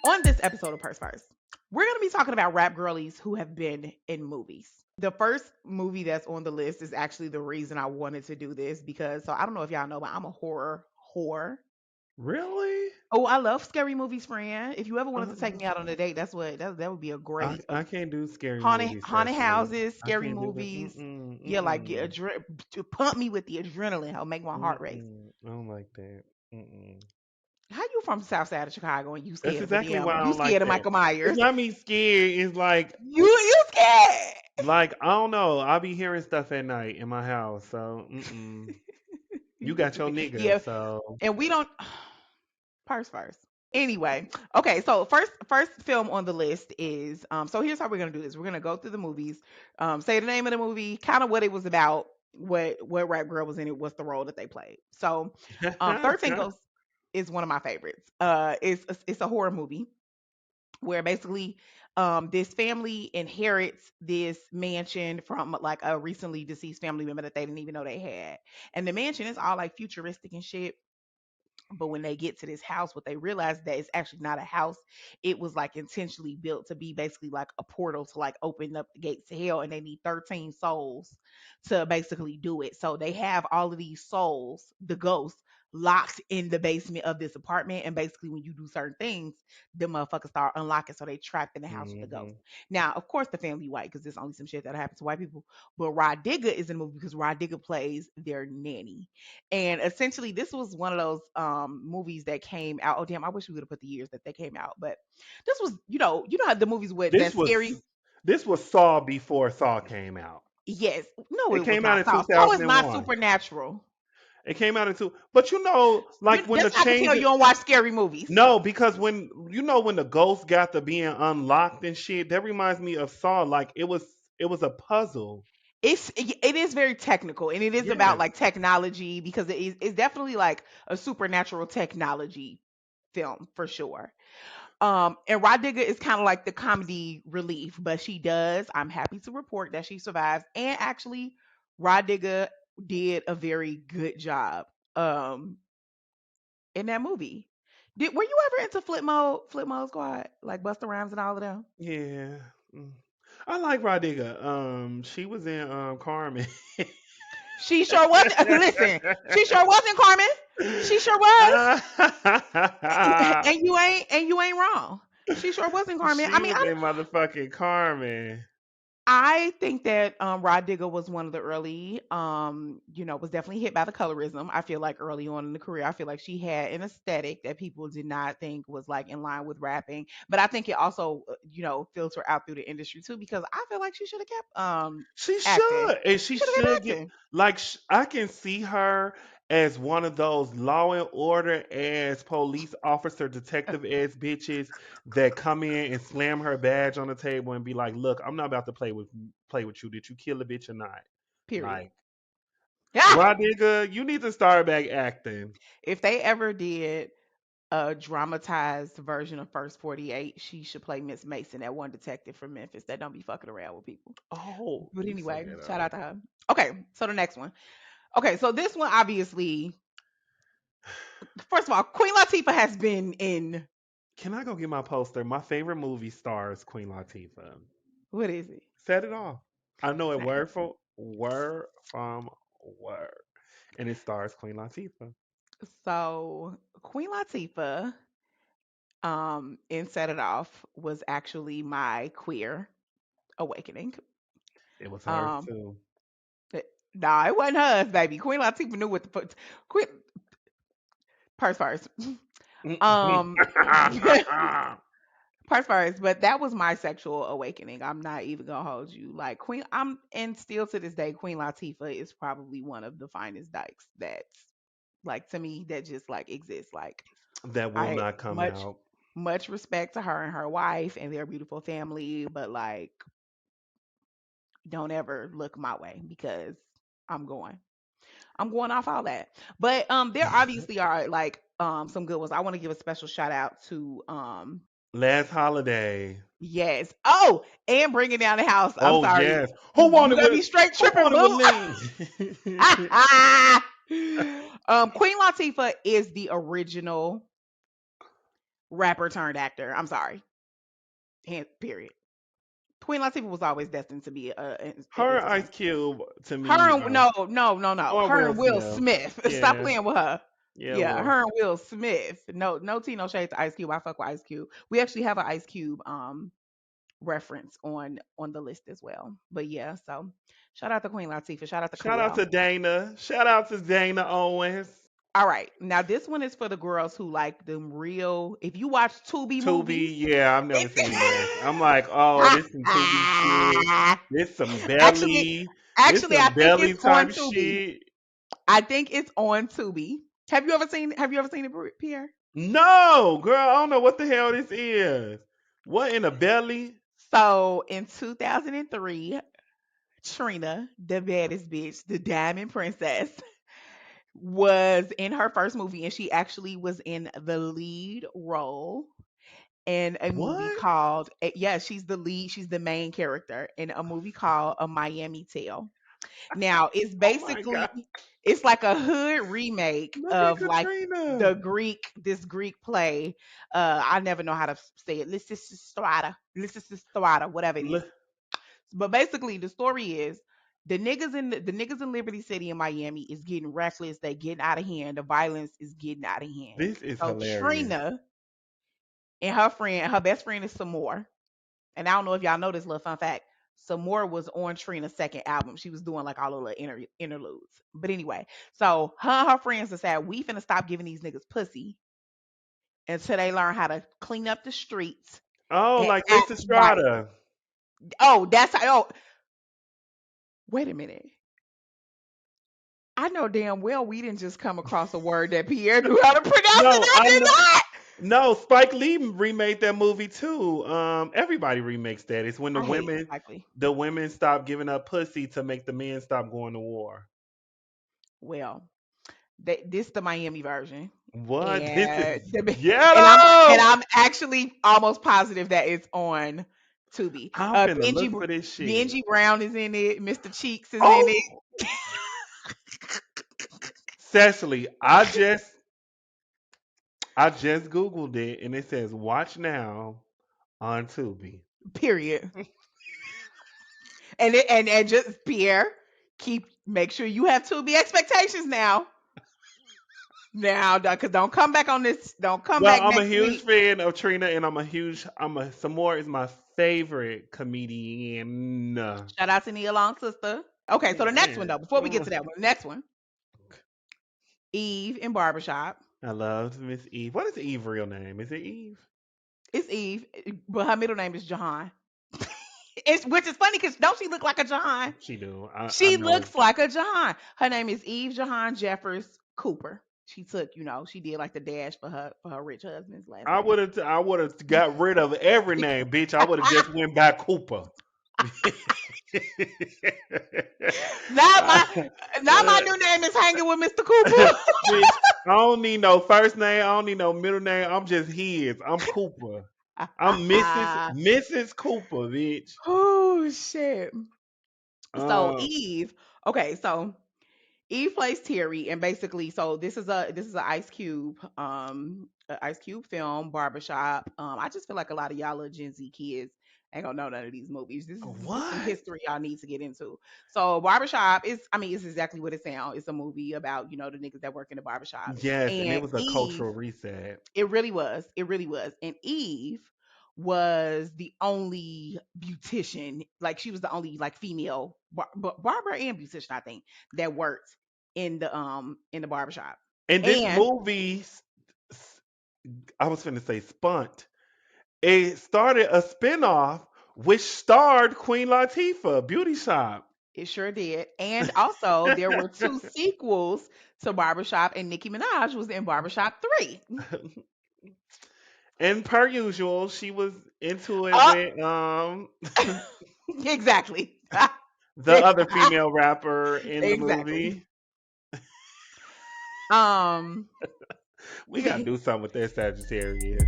On this episode of Purse First, we're going to be talking about rap girlies who have been in movies. The first movie that's on the list is actually the reason I wanted to do this because, so I don't know if y'all know, but I'm a horror whore. Really? Oh, I love scary movies, friend. If you ever wanted to take Uh, me out on a date, that would be a I great I can't do scary haunted movies, haunted Cecily. houses, I scary can't do that. movies. Yeah, like Mm-mm. to pump me with the adrenaline, help make my heart race. I don't like that. Mm-mm. How you from the South Side of Chicago and you That's scared of a exactly why damn? I You don't scared like of that. Michael It's Myers? not me scared. It's You scared? like I don't know. I be hearing stuff at night in my house, so you got your nigga, Yeah, so and we don't purse first. Anyway, okay, so first film on the list is so here's how we're gonna do this. We're gonna go through the movies, say the name of the movie, kind of what it was about, what rap girl was in it, what's the role that they played. So 13 Ghosts is one of my favorites. It's a horror movie where basically this family inherits this mansion from like a recently deceased family member that they didn't even know they had. And the mansion is all like futuristic and shit, but when they get to this house, what they realize that it's actually not a house. It was like intentionally built to be basically like a portal to like open up the gates to hell, and they need 13 souls to basically do it. So they have all of these souls, the ghosts, locked in the basement of this apartment. And basically, when you do certain things, the motherfuckers start unlocking. So they trapped in the house with the ghosts. hmm Now, of course, the family white because there's only some shit that happens to white people. But Rod Digger is in the movie because Rod Digger plays their nanny. And essentially, this was one of those movies that came out. Oh damn! I wish we would have put the years that they came out, but this was, you know how the movies with this that was scary. this was Saw before Saw came out. Yes, no, It it was came out not in Saw. Saw is not 2001. supernatural. It came out in two, but like when the That's not to tell change. you don't watch scary movies. No, because when the ghost got to being unlocked and shit, that reminds me of Saw. Like it was a puzzle. It is very technical, and it is about Yes. like technology because it's definitely like a supernatural technology film for sure. And Rod Digger is kind of like the comedy relief, but she does. I'm happy to report that she survives. And actually, Rod Digger did a very good job in that movie. Were you ever into Flip Mode Squad, like Busta Rhymes and all of them? Yeah. Mm. I like Rodiga. She was in Carmen. She sure was. Listen, she sure was in Carmen. She sure was. And you ain't wrong. She sure was in Carmen. I She mean, was in motherfucking Carmen. I think that Rod Digger was one of the early, was definitely hit by the colorism. I feel like early on in the career, I feel like she had an aesthetic that people did not think was like in line with rapping. But I think it also, filtered out through the industry too because I feel like she should have kept She acting. should, and she Should have kept should get acting. like I can see her as one of those law and order as police officer detective ass bitches that come in and slam her badge on the table and be like, "Look, I'm not about to play with you. Did you kill a bitch or not?" Period. Like, Yeah. Rodiga, you need to start back acting. If they ever did a dramatized version of First 48, she should play Miss Mason, that one detective from Memphis that don't be fucking around with people. Oh, But you so anyway, shout ghetto. out to her. Okay, so the next one. Okay, so this one obviously, first of all, Queen Latifah has been in, Can I go get my poster? My favorite movie stars Queen Latifah. what is it? Set it off. I know it Same. word from word. And it stars Queen Latifah. So Queen Latifah, in Set It Off was actually my queer awakening. It was hers Um, too. nah, it wasn't hers, baby. Queen Latifah knew what the fuck. Queen purse first. Um, Part first, but that was my sexual awakening. I'm not even gonna hold you. Like Queen, and still to this day, Queen Latifah is probably one of the finest dykes that's like to me that just like exists. Like That will I not come much out. much respect to her and her wife and their beautiful family, but like don't ever look my way because I'm going. I'm going off all that. But there obviously are like some good ones. I want to give a special shout out to Last holiday. yes. Oh, and bringing down the house. I'm Oh sorry. yes. Who You wanted got with me straight who tripping, wanted with boo. lean? Queen Latifah is the original rapper turned actor. I'm sorry. Period. Queen Latifah was always destined to be an Her and entertainer. Ice Cube to me Her and are, no, no, no, no. or Her Will and Will Smith. Smith. Stop Yeah, playing with her. yeah, Yeah, Will. her and Will Smith. No, no tea, no shade to Ice Cube. I fuck with Ice Cube. We actually have an Ice Cube reference on the list as well. But yeah, so shout out to Queen Latifah. Shout out to Shout out to Cleo. Dana. Shout out to Dana Owens. All right, now this one is for the girls who like them real. If you watch Tubi movies, Tubi, yeah, I've never seen this. I'm like, oh, this some Tubi shit. This some actually, belly. This actually, I some think belly it's on type Tubi. shit. I think it's on Tubi. Have you ever seen it, Pierre? No, girl, I don't know what the hell this is. What in the belly? So in 2003, Trina, the baddest bitch, the Diamond Princess, was in her first movie, and she actually was in the lead role in a movie What? called yeah, she's the lead, she's the main character in a movie called A Miami Tale. Now, it's Oh my basically god. it's like a hood remake Look at of like Katrina. this Greek play. I never know how to say it. Lysistrata, whatever it is. Look, But basically, the story is the niggas in Liberty City in Miami is getting reckless. They getting out of hand. The violence is getting out of hand. this is So hilarious. Trina and her best friend is Samore. And I don't know if y'all know this little fun fact. Samore was on Trina's second album. She was doing like all of the interludes. But anyway, so her and her friends decided we finna stop giving these niggas pussy until they learn how to clean up the streets Oh, and like act right. Lysistrata. Oh, that's how. Oh, wait a minute. I know damn well we didn't just come across a word that Pierre knew how to pronounce, and No, I I did know. not. No, Spike Lee remade that movie too. Everybody remakes that. It's when I hate Spike Lee. the women stop giving up pussy to make the men stop going to war. Well, this the Miami version, What? This is and and ghetto. I'm actually almost positive that it's on Tubi. I'm finna look for this shit. Benji Brown is in it. Mr. Cheeks is in it. Oh, Cecily, I just googled it and it says watch now on Tubi. Period. And just Pierre, make sure you have Tubi expectations now. Now, because don't come back on this. Don't come Well, back I'm a next huge week. fan of Trina, and Samore is my favorite comedian. Shout out to Nia Long sister. Okay, so the next one Man, though, before we get to that one, the next one, Eve in Barbershop. I love Miss Eve. What is Eve's real name? Is it Eve? It's Eve, but her middle name is Jahan. It's which is funny because don't she look like a Jahan? She do. I She know. looks like a Jahan. Her name is Eve Jahan Jeffers Cooper. She took, she did like the dash for her rich husband's last name. I would have got rid of every name, bitch. I would have just went by Cooper. Now my Uh, now my new name is hanging with Mr. Cooper. bitch, I don't need no first name. I don't need no middle name. I'm just his. I'm Cooper. I'm Mrs. Cooper, bitch. Oh shit. So Um, Eve, okay, so Eve plays Terry, and basically, so this is a Ice Cube film, Barbershop. I just feel like a lot of y'all little Gen Z kids ain't gonna know none of these movies. This is some what? history y'all need to get into. So Barbershop is, I mean, it's exactly what it sounds. It's a movie about the niggas that work in the barbershop, Yes, and it and was a Eve, cultural reset. it really was. It really was. And Eve was the only beautician, like she was the only like female barber and beautician, I think, that worked in the barbershop. And this And movie, I was finna say spunt. It started a spinoff which starred Queen Latifah, Beauty Shop. it sure did. And also there were two sequels to Barbershop, and Nicki Minaj was in Barbershop 3. And per usual, she was into it Oh, with exactly. the other female rapper in the Exactly. movie. Um We gotta do something with that Sagittarius.